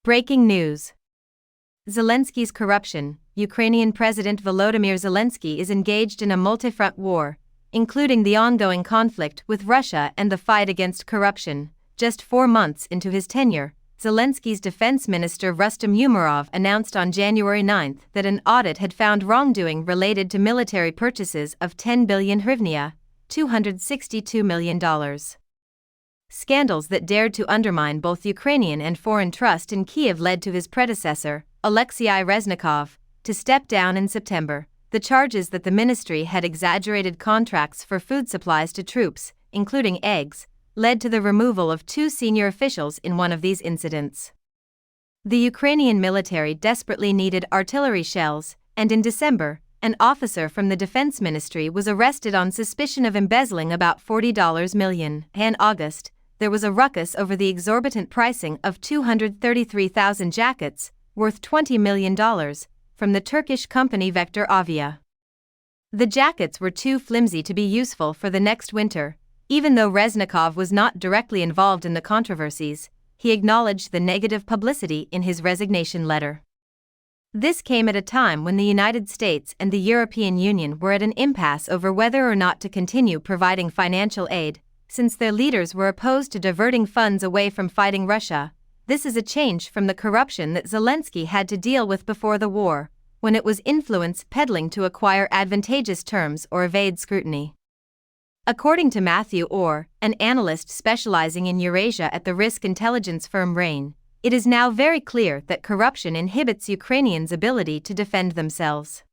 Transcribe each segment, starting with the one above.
Breaking news. Zelensky's corruption. Ukrainian President Volodymyr Zelensky is engaged in a multi-front war, including the ongoing conflict with Russia and the fight against corruption. Just 4 months into his tenure, Zelensky's defense minister Rustem Umerov announced on January 9 that an audit had found wrongdoing related to military purchases of 10 billion hryvnia, $262 million. Scandals that dared to undermine both Ukrainian and foreign trust in Kyiv led to his predecessor, Alexei Reznikov, to step down in September. The charges that the ministry had exaggerated contracts for food supplies to troops, including eggs, led to the removal of 2 senior officials in one of these incidents. The Ukrainian military desperately needed artillery shells, and in December, an officer from the defense ministry was arrested on suspicion of embezzling about $40 million. In August, there was a ruckus over the exorbitant pricing of 233,000 jackets, worth $20 million, from the Turkish company Vector Avia. The jackets were too flimsy to be useful for the next winter. Even though Reznikov was not directly involved in the controversies, he acknowledged the negative publicity in his resignation letter. This came at a time when the United States and the European Union were at an impasse over whether or not to continue providing financial aid, since their leaders were opposed to diverting funds away from fighting Russia. This is a change from the corruption that Zelensky had to deal with before the war, when it was influence peddling to acquire advantageous terms or evade scrutiny. According to Matthew Orr, an analyst specializing in Eurasia at the risk intelligence firm RAIN, it is now very clear that corruption inhibits Ukrainians' ability to defend themselves.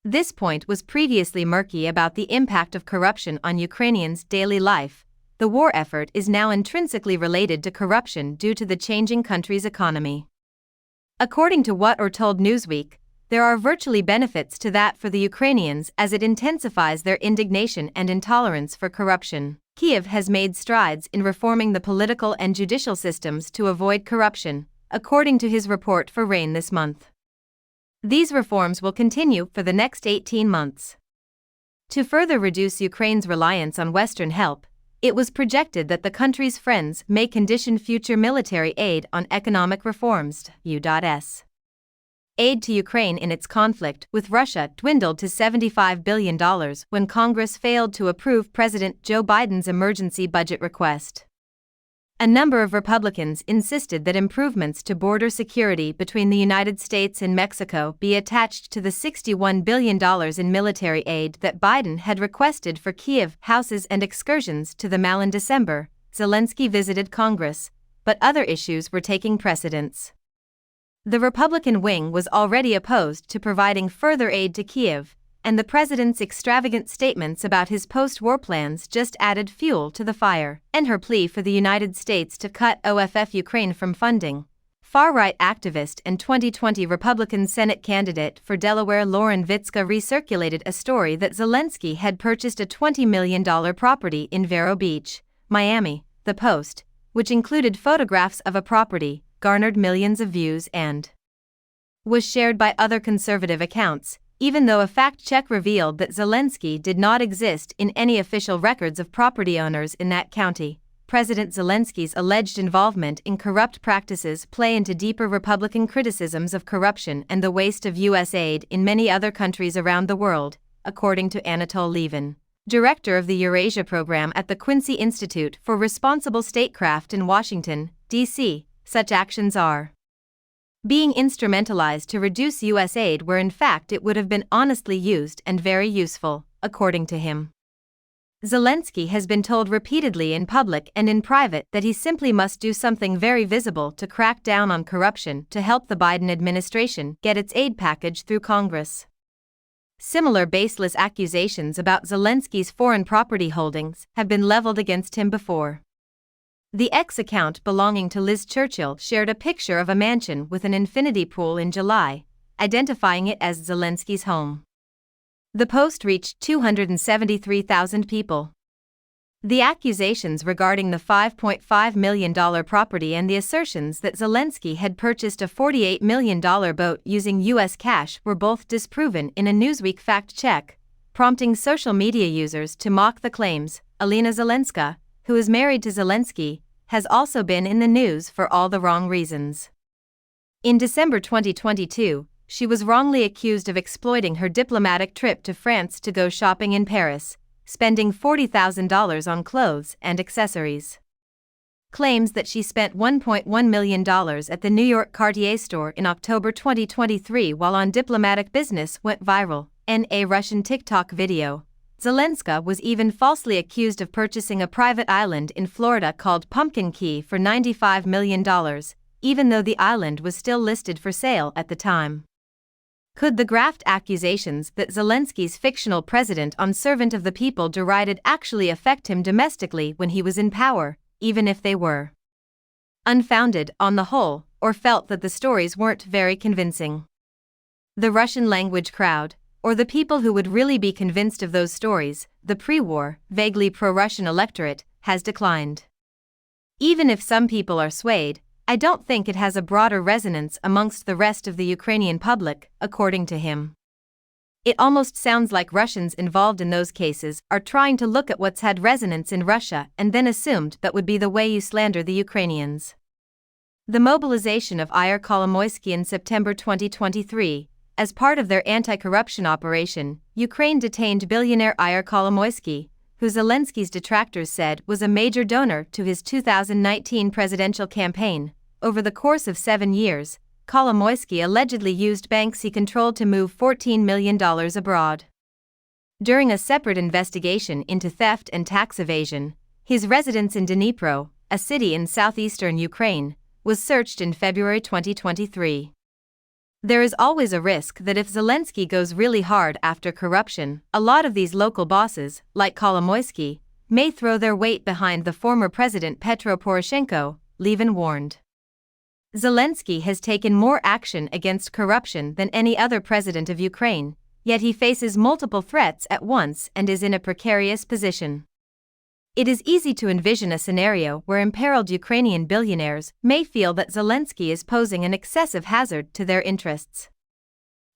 This point was previously murky about the impact of corruption on Ukrainians' daily life. The war effort is now intrinsically related to corruption due to the changing country's economy. According to What Or Told Newsweek, there are virtually benefits to that for the Ukrainians as it intensifies their indignation and intolerance for corruption. Kyiv has made strides in reforming the political and judicial systems to avoid corruption, according to his report for RAIN this month. These reforms will continue for the next 18 months. To further reduce Ukraine's reliance on Western help, it was projected that the country's friends may condition future military aid on economic reforms. U.S. Aid to Ukraine in its conflict with Russia dwindled to $75 billion when Congress failed to approve President Joe Biden's emergency budget request. A number of Republicans insisted that improvements to border security between the United States and Mexico be attached to the $61 billion in military aid that Biden had requested for Kyiv. Houses and excursions to the Mall in December, Zelensky visited Congress, but other issues were taking precedence. The Republican wing was already opposed to providing further aid to Kyiv, and the president's extravagant statements about his post-war plans just added fuel to the fire. And her plea for the United States to cut OFF Ukraine from funding. Far-right activist and 2020 Republican Senate candidate for Delaware Lauren Vitska recirculated a story that Zelensky had purchased a $20 million property in Vero Beach, Miami. The post, which included photographs of a property, garnered millions of views and was shared by other conservative accounts, even though a fact check revealed that Zelensky did not exist in any official records of property owners in that county. President Zelensky's alleged involvement in corrupt practices play into deeper Republican criticisms of corruption and the waste of U.S. aid in many other countries around the world, according to Anatol Levin, director of the Eurasia program at the Quincy Institute for Responsible Statecraft in Washington, D.C. Such actions are being instrumentalized to reduce U.S. aid where in fact it would have been honestly used and very useful, according to him. Zelensky has been told repeatedly in public and in private that he simply must do something very visible to crack down on corruption to help the Biden administration get its aid package through Congress. Similar baseless accusations about Zelensky's foreign property holdings have been leveled against him before. The X account belonging to Liz Churchill shared a picture of a mansion with an infinity pool in July, identifying it as Zelensky's home. The post reached 273,000 people. The accusations regarding the $5.5 million property and the assertions that Zelensky had purchased a $48 million boat using U.S. cash were both disproven in a Newsweek fact check, prompting social media users to mock the claims. Alina Zelenska, who is married to Zelensky, has also been in the news for all the wrong reasons. In December 2022, she was wrongly accused of exploiting her diplomatic trip to France to go shopping in Paris, spending $40,000 on clothes and accessories. Claims that she spent $1.1 million at the New York Cartier store in October 2023 while on diplomatic business went viral. In a Russian TikTok video, Zelensky was even falsely accused of purchasing a private island in Florida called Pumpkin Key for $95 million, even though the island was still listed for sale at the time. Could the graft accusations that Zelensky's fictional president and servant of the people derided actually affect him domestically when he was in power, even if they were unfounded on the whole, or felt that the stories weren't very convincing? The Russian-language crowd, or the people who would really be convinced of those stories, the pre-war, vaguely pro-Russian electorate, has declined. Even if some people are swayed, I don't think it has a broader resonance amongst the rest of the Ukrainian public, according to him. It almost sounds like Russians involved in those cases are trying to look at what's had resonance in Russia and then assumed that would be the way you slander the Ukrainians. The mobilization of Ihor Kolomoisky in September 2023, as part of their anti-corruption operation, Ukraine detained billionaire Ihor Kolomoisky, who Zelensky's detractors said was a major donor to his 2019 presidential campaign. Over the course of 7 years, Kolomoisky allegedly used banks he controlled to move $14 million abroad. During a separate investigation into theft and tax evasion, his residence in Dnipro, a city in southeastern Ukraine, was searched in February 2023. There is always a risk that if Zelensky goes really hard after corruption, a lot of these local bosses, like Kolomoisky, may throw their weight behind the former president Petro Poroshenko, Levin warned. Zelensky has taken more action against corruption than any other president of Ukraine, yet he faces multiple threats at once and is in a precarious position. It is easy to envision a scenario where imperiled Ukrainian billionaires may feel that Zelensky is posing an excessive hazard to their interests.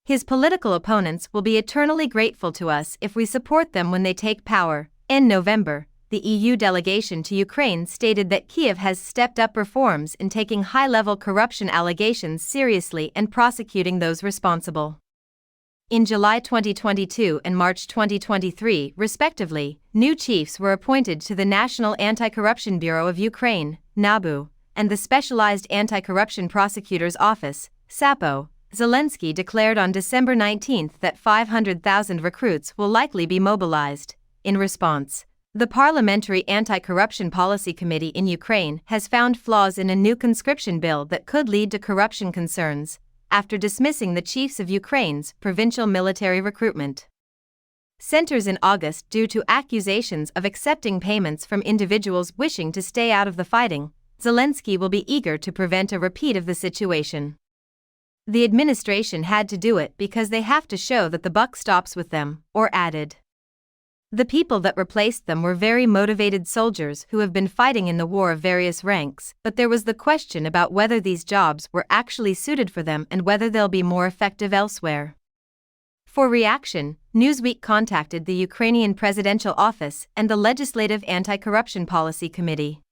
His political opponents will be eternally grateful to us if we support them when they take power. In November, the EU delegation to Ukraine stated that Kyiv has stepped up reforms in taking high-level corruption allegations seriously and prosecuting those responsible. In July 2022 and March 2023, respectively, new chiefs were appointed to the National Anti-Corruption Bureau of Ukraine, NABU, and the Specialized Anti-Corruption Prosecutor's Office, SAPO. Zelensky declared on December 19 that 500,000 recruits will likely be mobilized. In response, the Parliamentary Anti-Corruption Policy Committee in Ukraine has found flaws in a new conscription bill that could lead to corruption concerns, after dismissing the chiefs of Ukraine's provincial military recruitment centers in August due to accusations of accepting payments from individuals wishing to stay out of the fighting. Zelensky will be eager to prevent a repeat of the situation. The administration had to do it because they have to show that the buck stops with them, or added. The people that replaced them were very motivated soldiers who have been fighting in the war of various ranks, but there was the question about whether these jobs were actually suited for them and whether they'll be more effective elsewhere. For reaction, Newsweek contacted the Ukrainian Presidential Office and the Legislative Anti-Corruption Policy Committee.